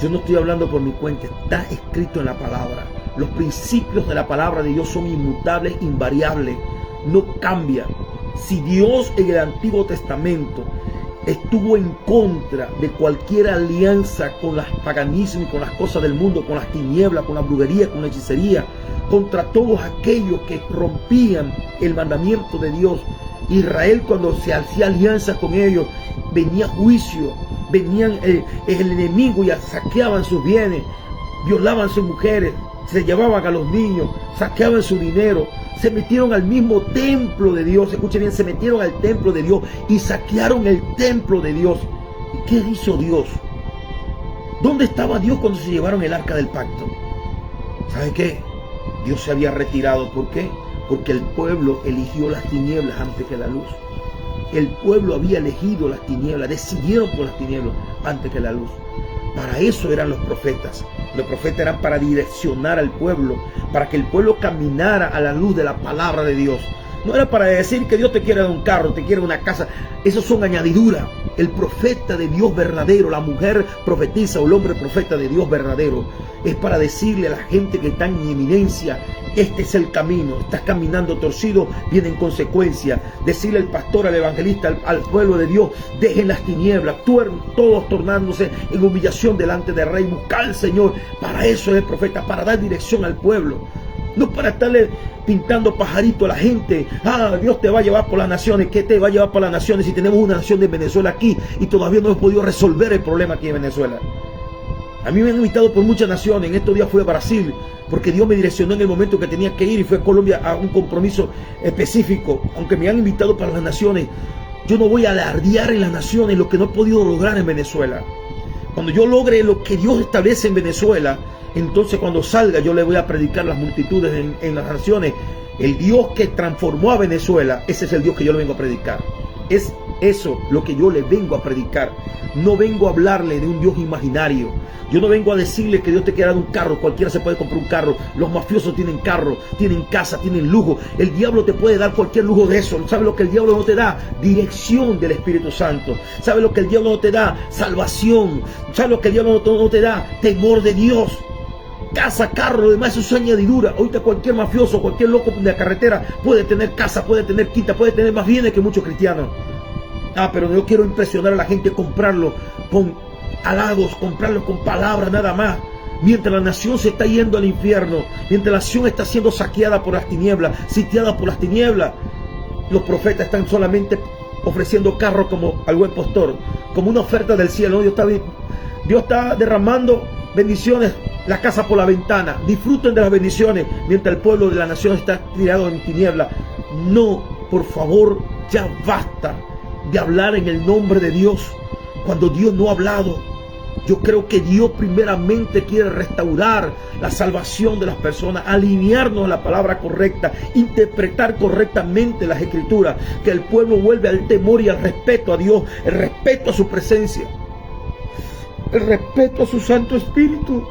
Yo no estoy hablando por mi cuenta, está escrito en la palabra. Los principios de la palabra de Dios son inmutables, invariables, no cambian. Si Dios en el Antiguo Testamento estuvo en contra de cualquier alianza con los paganismos y con las cosas del mundo, con las tinieblas, con la brujería, con la hechicería, contra todos aquellos que rompían el mandamiento de Dios, Israel, cuando se hacía alianza con ellos, venía juicio, venían el enemigo y saqueaban sus bienes, violaban sus mujeres, se llevaban a los niños, saqueaban su dinero, se metieron al mismo templo de Dios. Escuchen bien, se metieron al templo de Dios y saquearon el templo de Dios. ¿Y qué hizo Dios? ¿Dónde estaba Dios cuando se llevaron el arca del pacto? ¿Sabe qué? Dios se había retirado. ¿Por qué? Porque el pueblo eligió las tinieblas antes que la luz. El pueblo había elegido las tinieblas, decidieron por las tinieblas antes que la luz. Para eso eran los profetas. Los profetas eran para direccionar al pueblo, para que el pueblo caminara a la luz de la palabra de Dios. No era para decir que Dios te quiere dar un carro, te quiere una casa. Eso son añadiduras. El profeta de Dios verdadero, la mujer profetiza o el hombre profeta de Dios verdadero, es para decirle a la gente que está en eminencia, este es el camino, estás caminando torcido, viene en consecuencia. Decirle al pastor, al evangelista, al pueblo de Dios, dejen las tinieblas, todos tornándose en humillación delante del Rey, buscar al Señor. Para eso es el profeta, para dar dirección al pueblo. No para estarle pintando pajarito a la gente. Ah, Dios te va a llevar por las naciones. ¿Qué te va a llevar por las naciones si tenemos una nación de Venezuela aquí y todavía no hemos podido resolver el problema aquí en Venezuela? A mí me han invitado por muchas naciones. En estos días fui a Brasil porque Dios me direccionó en el momento que tenía que ir, y fui a Colombia a un compromiso específico. Aunque me han invitado para las naciones, yo no voy a alardear en las naciones lo que no he podido lograr en Venezuela. Cuando yo logre lo que Dios establece en Venezuela, entonces cuando salga yo le voy a predicar a las multitudes en las naciones. El Dios que transformó a Venezuela, ese es el Dios que yo le vengo a predicar. Es eso lo que yo le vengo a predicar. No vengo a hablarle de un Dios imaginario. Yo no vengo a decirle que Dios te quiera dar un carro. Cualquiera se puede comprar un carro. Los mafiosos tienen carro, tienen casa, tienen lujo. El diablo te puede dar cualquier lujo de eso. ¿Sabe lo que el diablo no te da? Dirección del Espíritu Santo. ¿Sabe lo que el diablo no te da? Salvación. ¿Sabe lo que el diablo no te da? Temor de Dios. Casa, carro, lo demás es su añadidura. Ahorita cualquier mafioso, cualquier loco de la carretera puede tener casa, puede tener quinta, puede tener más bienes que muchos cristianos. Pero yo quiero impresionar a la gente, comprarlo con halagos, comprarlo con palabras nada más. Mientras la nación se está yendo al infierno, mientras la nación está siendo saqueada por las tinieblas, sitiada por las tinieblas, los profetas están solamente ofreciendo carros como al buen pastor, como una oferta del cielo. Dios está derramando bendiciones, la casa por la ventana. Disfruten de las bendiciones mientras el pueblo de la nación está tirado en tinieblas. No, por favor, ya basta de hablar en el nombre de Dios cuando Dios no ha hablado. Yo creo que Dios primeramente quiere restaurar la salvación de las personas, alinearnos a la palabra correcta, interpretar correctamente las escrituras, que el pueblo vuelva al temor y al respeto a Dios, el respeto a su presencia, el respeto a su Santo Espíritu.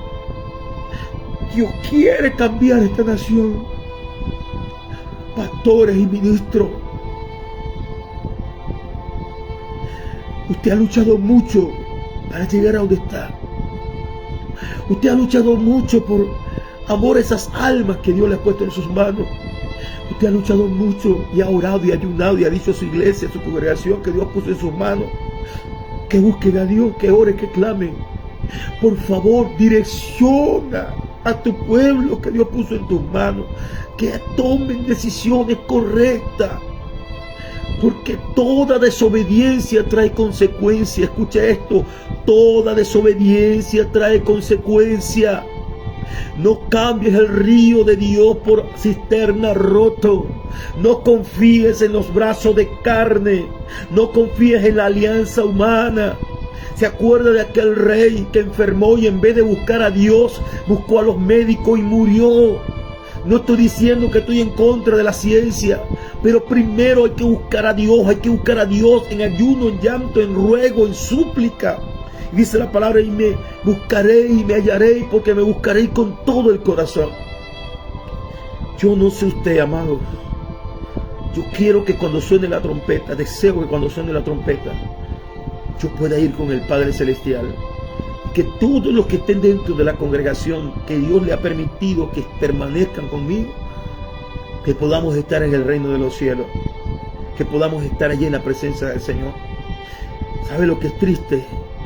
Dios quiere cambiar esta nación. Pastores y ministros, usted ha luchado mucho para llegar a donde está. Usted ha luchado mucho por amor a esas almas que Dios le ha puesto en sus manos. Usted ha luchado mucho y ha orado y ayunado y ha dicho a su iglesia, a su congregación que Dios puso en sus manos, que busquen a Dios, que oren, que clamen. Por favor, direcciona a tu pueblo que Dios puso en tus manos, que tomen decisiones correctas, porque toda desobediencia trae consecuencias. Escucha esto: toda desobediencia trae consecuencias. No cambies el río de Dios por cisterna roto. No confíes en los brazos de carne. No confíes en la alianza humana. ¿Se acuerda de aquel rey que enfermó y en vez de buscar a Dios, buscó a los médicos y murió? No estoy diciendo que estoy en contra de la ciencia, pero primero hay que buscar a Dios. Hay que buscar a Dios en ayuno, en llanto, en ruego, en súplica. Y dice la palabra: y me buscaré y me hallaré, porque me buscaréis con todo el corazón. Yo no sé usted, amado. Yo quiero que cuando suene la trompeta, deseo que cuando suene la trompeta, yo pueda ir con el Padre Celestial. Que todos los que estén dentro de la congregación, que Dios le ha permitido que permanezcan conmigo, que podamos estar en el reino de los cielos, que podamos estar allí en la presencia del Señor. ¿Sabe lo que es triste?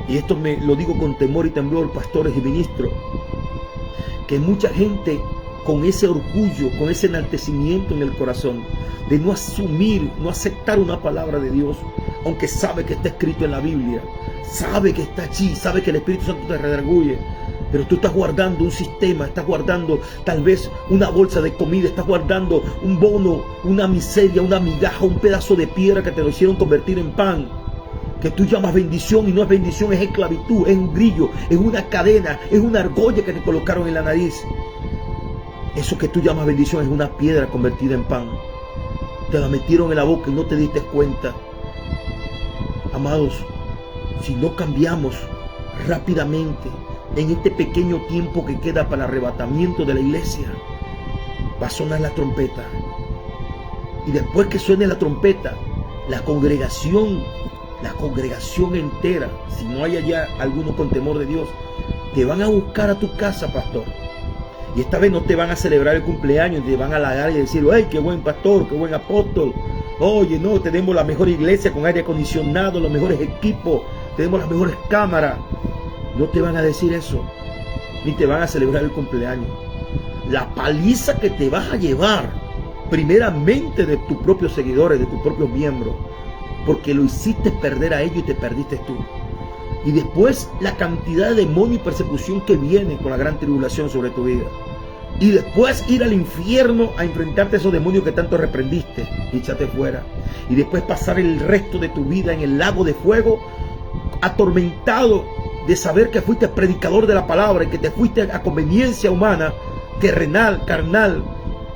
Y esto me lo digo con temor y temblor, pastores y ministros, que mucha gente con ese orgullo, con ese enaltecimiento en el corazón, de no asumir, no aceptar una palabra de Dios, aunque sabe que está escrito en la Biblia, sabe que está allí, sabe que el Espíritu Santo te redarguye, pero tú estás guardando un sistema, estás guardando tal vez una bolsa de comida, estás guardando un bono, una miseria, una migaja, un pedazo de piedra que te lo hicieron convertir en pan, que tú llamas bendición y no es bendición, es esclavitud, es un grillo, es una cadena, es una argolla que te colocaron en la nariz. Eso que tú llamas bendición es una piedra convertida en pan. Te la metieron en la boca y no te diste cuenta. Amados, si no cambiamos rápidamente en este pequeño tiempo que queda para el arrebatamiento de la iglesia, va a sonar la trompeta. Y después que suene la trompeta, la congregación entera, si no hay allá alguno con temor de Dios, te van a buscar a tu casa, pastor. Y esta vez no te van a celebrar el cumpleaños, te van a halagar y decir: ¡ay, qué buen pastor, qué buen apóstol! Oye, no, tenemos la mejor iglesia con aire acondicionado, los mejores equipos, tenemos las mejores cámaras. No te van a decir eso, ni te van a celebrar el cumpleaños. La paliza que te vas a llevar, primeramente de tus propios seguidores, de tus propios miembros, porque lo hiciste perder a ellos y te perdiste tú. Y después la cantidad de demonio y persecución que viene con la gran tribulación sobre tu vida. Y después ir al infierno a enfrentarte a esos demonios que tanto reprendiste y échate fuera. Y después pasar el resto de tu vida en el lago de fuego, atormentado de saber que fuiste predicador de la palabra y que te fuiste a conveniencia humana, terrenal, carnal,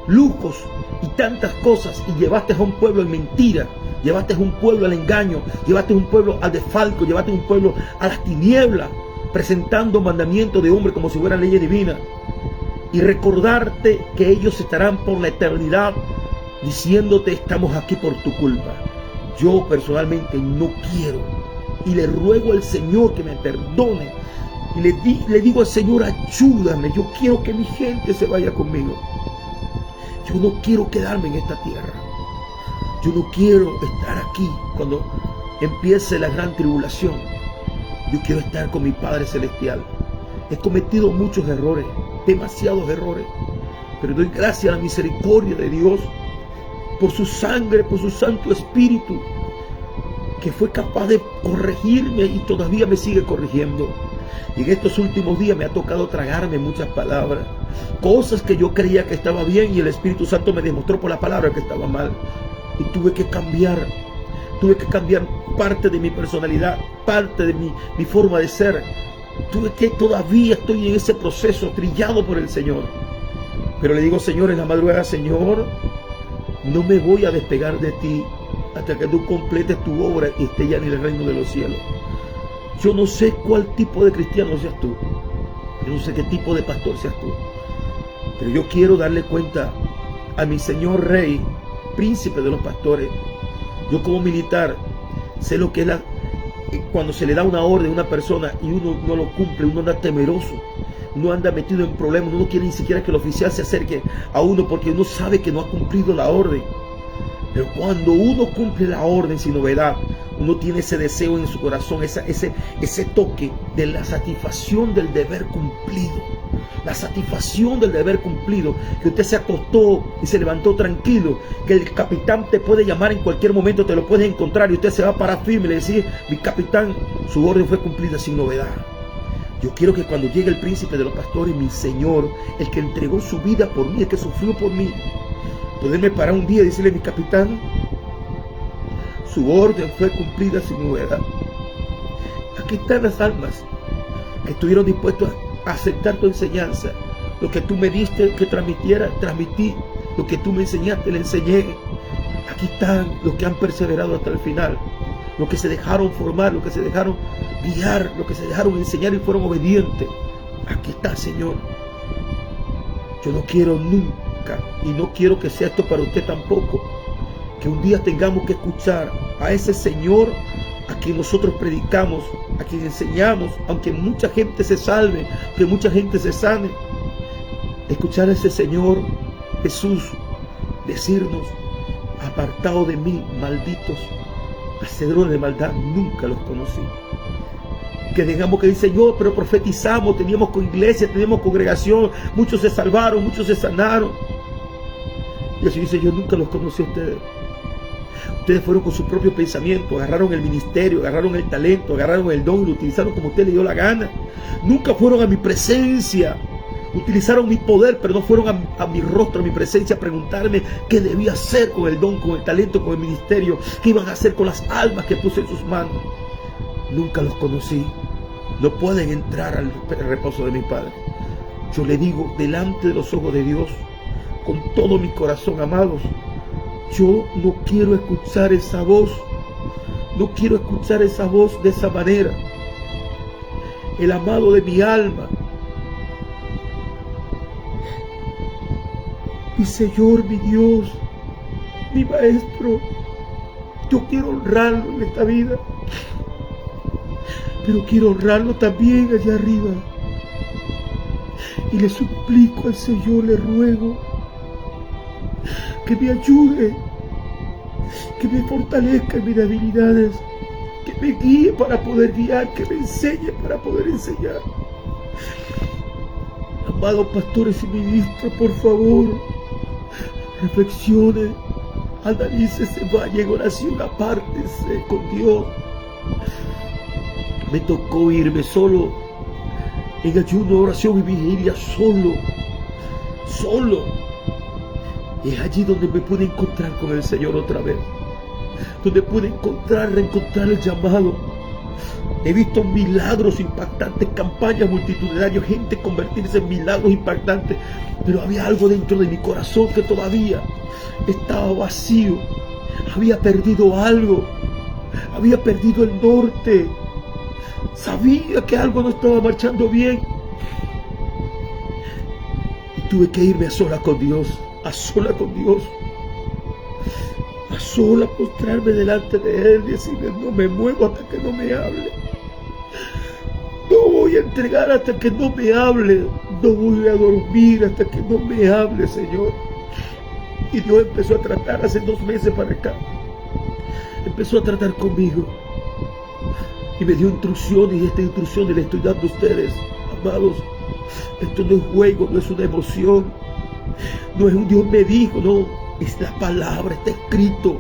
lujos y tantas cosas, y llevaste a un pueblo en mentira, llevaste a un pueblo al engaño, llevaste a un pueblo al desfalco, llevaste a un pueblo a las tinieblas, presentando mandamientos de hombre como si fueran leyes divinas, y recordarte que ellos estarán por la eternidad diciéndote: estamos aquí por tu culpa. Yo personalmente no quiero, y le ruego al Señor que me perdone, y le digo al Señor: ayúdame, yo quiero que mi gente se vaya conmigo. Yo no quiero quedarme en esta tierra. Yo no quiero estar aquí cuando empiece la gran tribulación. Yo quiero estar con mi Padre Celestial. He cometido muchos errores, demasiados errores, pero doy gracias a la misericordia de Dios por su sangre, por su Santo Espíritu, que fue capaz de corregirme y todavía me sigue corrigiendo. Y en estos últimos días me ha tocado tragarme muchas palabras, cosas que yo creía que estaba bien, y el Espíritu Santo me demostró por la palabra que estaba mal. Y tuve que cambiar parte de mi personalidad, parte de mi forma de ser. Todavía estoy en ese proceso, trillado por el Señor. Pero le digo: Señor, en la madrugada: Señor, no me voy a despegar de ti hasta que tú completes tu obra y esté ya en el reino de los cielos. Yo no sé cuál tipo de cristiano seas tú, yo no sé qué tipo de pastor seas tú, pero yo quiero darle cuenta a mi Señor Rey, príncipe de los pastores. Yo como militar sé lo que es cuando se le da una orden a una persona y uno no lo cumple, uno anda temeroso, uno anda metido en problemas, uno no quiere ni siquiera que el oficial se acerque a uno porque uno sabe que no ha cumplido la orden. Pero cuando uno cumple la orden sin novedad, uno tiene ese deseo en su corazón, ese toque de la satisfacción del deber cumplido. La satisfacción del deber cumplido, que usted se acostó y se levantó tranquilo, que el capitán te puede llamar en cualquier momento, te lo puedes encontrar y usted se va a parar firme y le dice: mi capitán, su orden fue cumplida sin novedad. Yo quiero que cuando llegue el príncipe de los pastores, mi Señor, el que entregó su vida por mí, el que sufrió por mí, poderme parar un día y decirle: mi capitán, su orden fue cumplida sin novedad. Aquí están las almas que estuvieron dispuestas a aceptar tu enseñanza. Lo que tú me diste que transmitiera, transmití. Lo que tú me enseñaste, le enseñé. Aquí están los que han perseverado hasta el final, los que se dejaron formar, los que se dejaron guiar, los que se dejaron enseñar y fueron obedientes. Aquí está, Señor. Yo no quiero nunca, y no quiero que sea esto para usted tampoco, que un día tengamos que escuchar a ese Señor a quien nosotros predicamos, a quien enseñamos, aunque mucha gente se salve, que mucha gente se sane. Escuchar a ese Señor Jesús decirnos: apartado de mí, malditos, hacedores de maldad, nunca los conocí. Que digamos que dice: Señor, pero profetizamos, teníamos con iglesia, teníamos congregación, muchos se salvaron, muchos se sanaron. Y así dice: yo nunca los conocí a ustedes. Ustedes fueron con su propio pensamiento, agarraron el ministerio, agarraron el talento, agarraron el don y lo utilizaron como usted le dio la gana. Nunca fueron a mi presencia, utilizaron mi poder, pero no fueron a mi rostro, a mi presencia, a preguntarme qué debía hacer con el don, con el talento, con el ministerio, qué iban a hacer con las almas que puse en sus manos. Nunca los conocí. No pueden entrar al reposo de mi Padre. Yo le digo delante de los ojos de Dios, con todo mi corazón, amados, yo no quiero escuchar esa voz. No quiero escuchar esa voz de esa manera. El amado de mi alma, mi Señor, mi Dios, mi Maestro, yo quiero honrarlo en esta vida, pero quiero honrarlo también allá arriba. Y le suplico al Señor, le ruego que me ayude, que me fortalezca en mis debilidades, que me guíe para poder guiar, que me enseñe para poder enseñar. Amados pastores y ministros, por favor, reflexione, analícese, vaya en oración, apártese con Dios. Me tocó irme solo, en ayuno, oración y vigilia, solo. Y es allí donde me pude encontrar con el Señor otra vez, donde pude reencontrar el llamado, He visto milagros impactantes, campañas multitudinarias, gente convertirse en milagros impactantes. Pero había algo dentro de mi corazón que todavía estaba vacío. Había perdido algo. Había perdido el norte. Sabía que algo no estaba marchando bien. Y tuve que irme a sola con Dios. A sola con Dios. A sola postrarme delante de Él y decirle: no me muevo hasta que no me hable. No voy a entregar hasta que no me hable. No voy a dormir hasta que no me hable, Señor. Y Dios empezó a tratar hace 2 meses para acá. Empezó a tratar conmigo. Y me dio instrucciones, y estas instrucciones le estoy dando a ustedes, amados. Esto no es juego, no es una emoción. No es un Dios me dijo, no. Es la palabra, está escrito.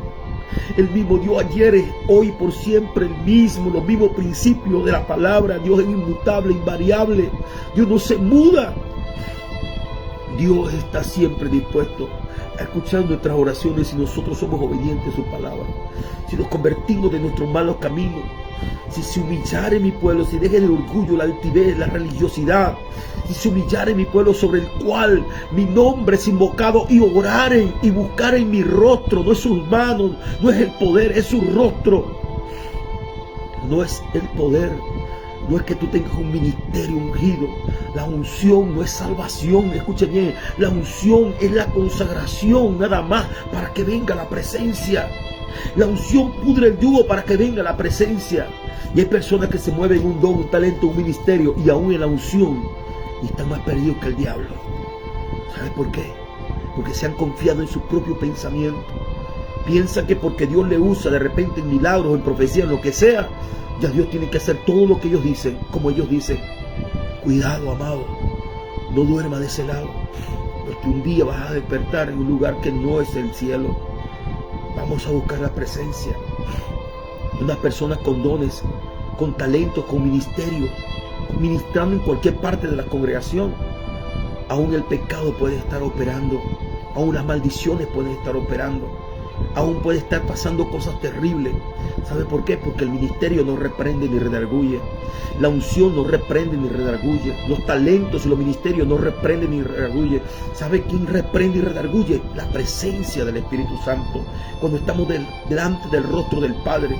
El mismo Dios ayer, hoy, por siempre el mismo, los mismos principios de la palabra. Dios es inmutable, invariable. Dios no se muda. Dios está siempre dispuesto a escuchar nuestras oraciones si nosotros somos obedientes a su palabra. Si nos convertimos de nuestros malos caminos. Si se humillare mi pueblo, si deje el orgullo, la altivez, la religiosidad, si se humillare mi pueblo sobre el cual mi nombre es invocado, y oraren y buscaren mi rostro, no es sus manos, no es el poder, es su rostro. No es el poder, no es que tú tengas un ministerio ungido. La unción no es salvación, escuchen bien, la unción es la consagración nada más para que venga la presencia. La unción pudre el yugo para que venga la presencia. Y hay personas que se mueven en un don, un talento, un ministerio, y aún en la unción, y están más perdidos que el diablo. ¿Sabe por qué? Porque se han confiado en su propio pensamiento. Piensan que porque Dios le usa de repente en milagros, en profecía, en lo que sea, ya Dios tiene que hacer todo lo que ellos dicen, como ellos dicen. Cuidado, amado, no duerma de ese lado, porque un día vas a despertar en un lugar que no es el cielo. Vamos a buscar la presencia de unas personas con dones, con talentos, con ministerio, ministrando en cualquier parte de la congregación. Aún el pecado puede estar operando, aún las maldiciones pueden estar operando, aún puede estar pasando cosas terribles. ¿Sabe por qué? Porque el ministerio no reprende ni redarguye. La unción no reprende ni redarguye. Los talentos y los ministerios no reprenden ni redarguye. ¿Sabe quién reprende y redarguye? La presencia del Espíritu Santo. Cuando estamos delante del rostro del Padre,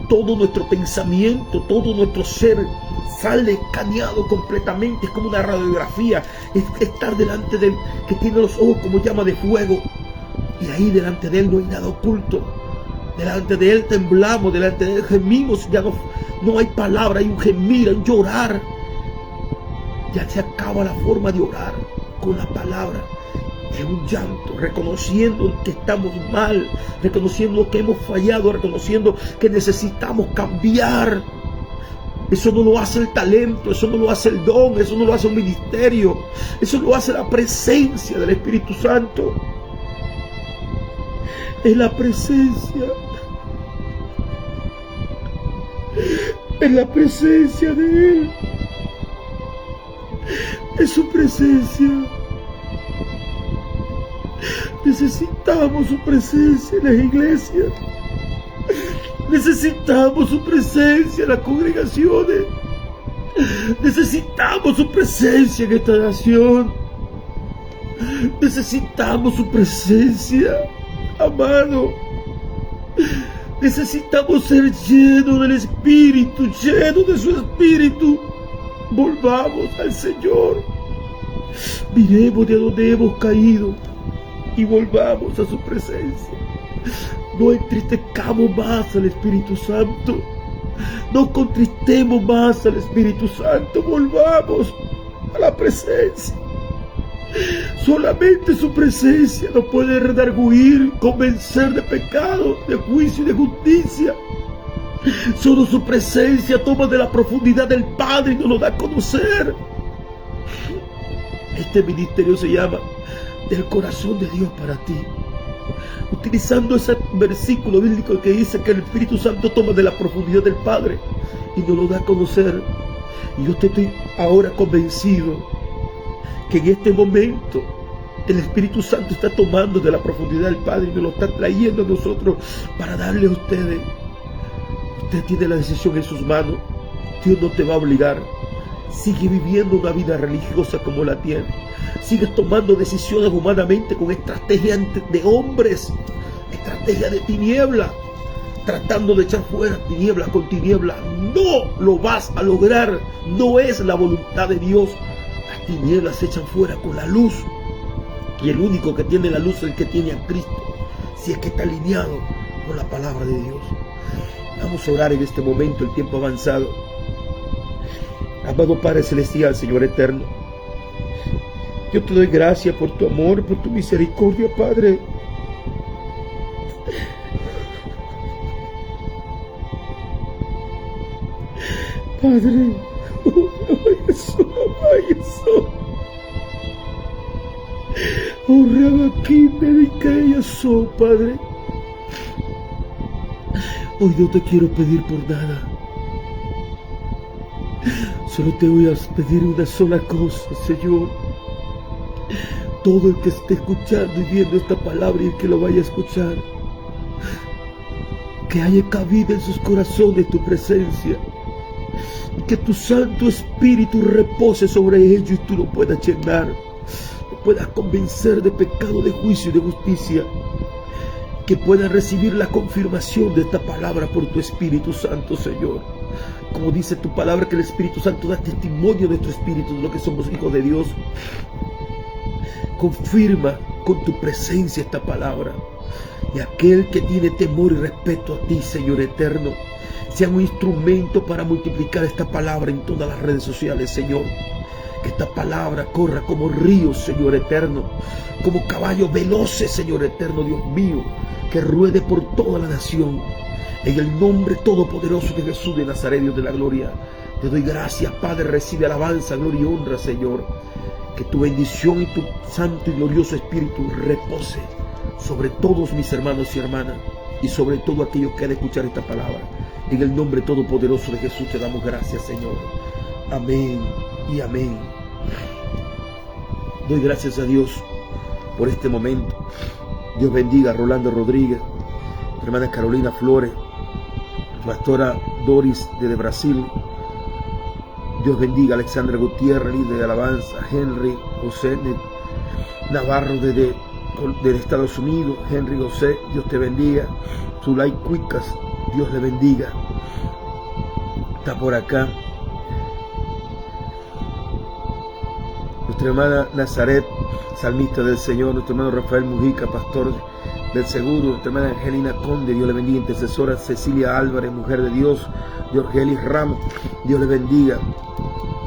todo nuestro pensamiento, todo nuestro ser sale escaneado completamente. Es como una radiografía. Es estar delante del que tiene los ojos como llama de fuego. Y ahí delante de Él no hay nada oculto. Delante de Él temblamos, delante de Él gemimos. Ya no hay palabra, hay un gemir, hay un llorar. Ya se acaba la forma de orar con la palabra. Es un llanto, reconociendo que estamos mal, reconociendo que hemos fallado, reconociendo que necesitamos cambiar. Eso no lo hace el talento, eso no lo hace el don, eso no lo hace un ministerio. Eso lo hace la presencia del Espíritu Santo. Es la presencia. Es la presencia de Él. Es su presencia. Necesitamos su presencia en las iglesias. Necesitamos su presencia en las congregaciones. Necesitamos su presencia en esta nación. Necesitamos su presencia, amado. Necesitamos ser llenos del Espíritu, llenos de su Espíritu. Volvamos al Señor. Miremos de donde hemos caído y volvamos a su presencia. No entristezcamos más al Espíritu Santo. No contristemos más al Espíritu Santo. Volvamos a la presencia. Solamente su presencia nos puede redarguir, convencer de pecado, de juicio y de justicia. Solo su presencia toma de la profundidad del Padre y nos lo da a conocer. Este ministerio se llama Del Corazón de Dios para ti. Utilizando ese versículo bíblico que dice que el Espíritu Santo toma de la profundidad del Padre y nos lo da a conocer. Y yo estoy ahora convencido que en este momento el Espíritu Santo está tomando de la profundidad del Padre y nos lo está trayendo a nosotros para darle a ustedes. Usted tiene la decisión en sus manos. Dios no te va a obligar. Sigue viviendo una vida religiosa como la tiene. Sigue tomando decisiones humanamente con estrategias de hombres, estrategia de tiniebla, tratando de echar fuera tinieblas con tinieblas. No lo vas a lograr. No es la voluntad de Dios. Las tinieblas se echan fuera con la luz. Y el único que tiene la luz es el que tiene a Cristo, si es que está alineado con la palabra de Dios. Vamos a orar en este momento, el tiempo avanzado. Amado Padre Celestial, Señor eterno, yo te doy gracias por tu amor, por tu misericordia, Padre. Padre, Padre, hoy no te quiero pedir por nada. Solo te voy a pedir una sola cosa, Señor. Todo el que esté escuchando y viendo esta palabra y el que lo vaya a escuchar, que haya cabida en sus corazones tu presencia, y que tu Santo Espíritu repose sobre ellos y tú lo puedas llenar, lo puedas convencer de pecado, de juicio y de justicia, que puedan recibir la confirmación de esta palabra por tu Espíritu Santo, Señor. Como dice tu palabra, que el Espíritu Santo da testimonio de nuestro espíritu de lo que somos hijos de Dios. Confirma con tu presencia esta palabra, y aquel que tiene temor y respeto a ti, Señor eterno, sea un instrumento para multiplicar esta palabra en todas las redes sociales, Señor. Que esta palabra corra como ríos, Señor eterno, como caballos veloces, Señor eterno, Dios mío, que ruede por toda la nación. En el nombre todopoderoso de Jesús de Nazaret, Dios de la gloria, te doy gracias, Padre. Recibe alabanza, gloria y honra, Señor. Que tu bendición y tu santo y glorioso Espíritu repose sobre todos mis hermanos y hermanas, y sobre todo aquellos que han de escuchar esta palabra. En el nombre todopoderoso de Jesús te damos gracias, Señor. Amén y amén. Doy gracias a Dios por este momento. Dios bendiga a Rolando Rodríguez, hermana Carolina Flores, pastora Doris desde Brasil. Dios bendiga a Alexandra Gutiérrez, líder de alabanza, Henry José Navarro desde Estados Unidos. Henry José, Dios te bendiga. Zulay Cuicas, Dios le bendiga. Está por acá nuestra hermana Nazaret, salmista del Señor. Nuestro hermano Rafael Mujica, pastor del Seguro. Nuestra hermana Angelina Conde, Dios le bendiga. Intercesora Cecilia Álvarez, mujer de Dios. Jorgelis Ramos, Dios le bendiga.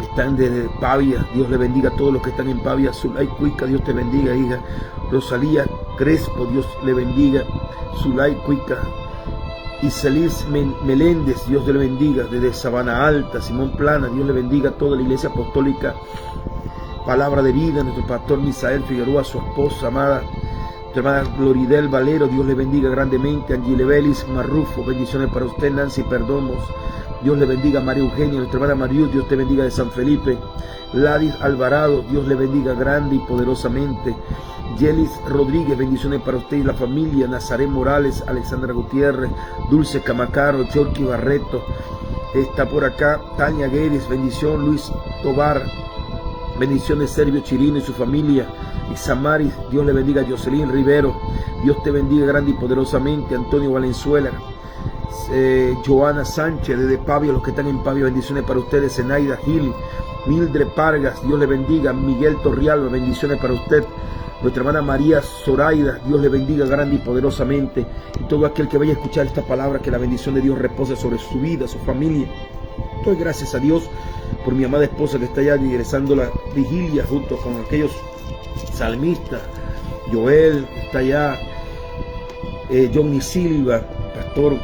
Están desde Pavia, Dios le bendiga a todos los que están en Pavia. Zulay Cuica, Dios te bendiga, hija. Rosalía Crespo, Dios le bendiga. Zulay Cuica. Iselis Meléndez, Dios le bendiga. Desde Sabana Alta, Simón Plana, Dios le bendiga a toda la iglesia apostólica Palabra de Vida. Nuestro pastor Misael Figueroa, su esposa amada. Tu hermana Gloridel Valero, Dios le bendiga grandemente. Angile Belis Marrufo, bendiciones para usted. Nancy Perdomos, Dios le bendiga. María Eugenia, nuestra hermana Marius, Dios te bendiga de San Felipe. Ladis Alvarado, Dios le bendiga grande y poderosamente. Yelis Rodríguez, bendiciones para usted y la familia. Nazaret Morales, Alexandra Gutiérrez, Dulce Camacaro, Chorqui Barreto, está por acá. Tania Guedes, bendición. Luis Tobar, bendiciones. Servio Chirino y su familia. Isamaris, Dios le bendiga. Jocelyn Rivero, Dios te bendiga grande y poderosamente. Antonio Valenzuela, Joana Sánchez desde Pavia, los que están en Pavia, bendiciones para ustedes. Zenaida Gil, Mildred Pargas, Dios le bendiga. Miguel Torrialba, bendiciones para usted. Nuestra hermana María Zoraida, Dios le bendiga grande y poderosamente. Y todo aquel que vaya a escuchar esta palabra, que la bendición de Dios repose sobre su vida, su familia. Doy gracias a Dios por mi amada esposa que está allá ingresando la vigilia junto con aquellos salmistas. Joel está allá, Johnny Silva, pastor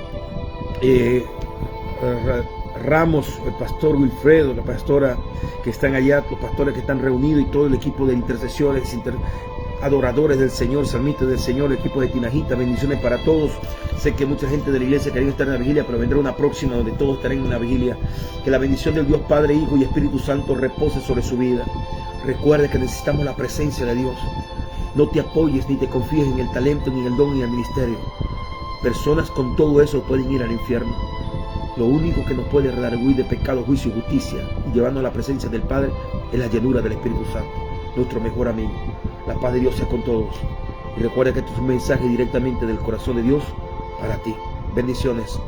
Ramos, el pastor Wilfredo, la pastora que están allá, los pastores que están reunidos y todo el equipo de intercesores, adoradores del Señor, salmistas del Señor, el equipo de Tinajita, bendiciones para todos. Sé que mucha gente de la iglesia quería estar en la vigilia, pero vendrá una próxima donde todos estarán en una vigilia. Que la bendición del Dios Padre, Hijo y Espíritu Santo repose sobre su vida. Recuerde que necesitamos la presencia de Dios. No te apoyes ni te confíes en el talento, ni en el don, ni en el ministerio. Personas con todo eso pueden ir al infierno. Lo único que nos puede redarguir de pecado, juicio y justicia y llevarnos a la presencia del Padre es la llenura del Espíritu Santo, nuestro mejor amigo. La paz de Dios sea con todos. Y recuerda que esto es un mensaje directamente del corazón de Dios para ti. Bendiciones.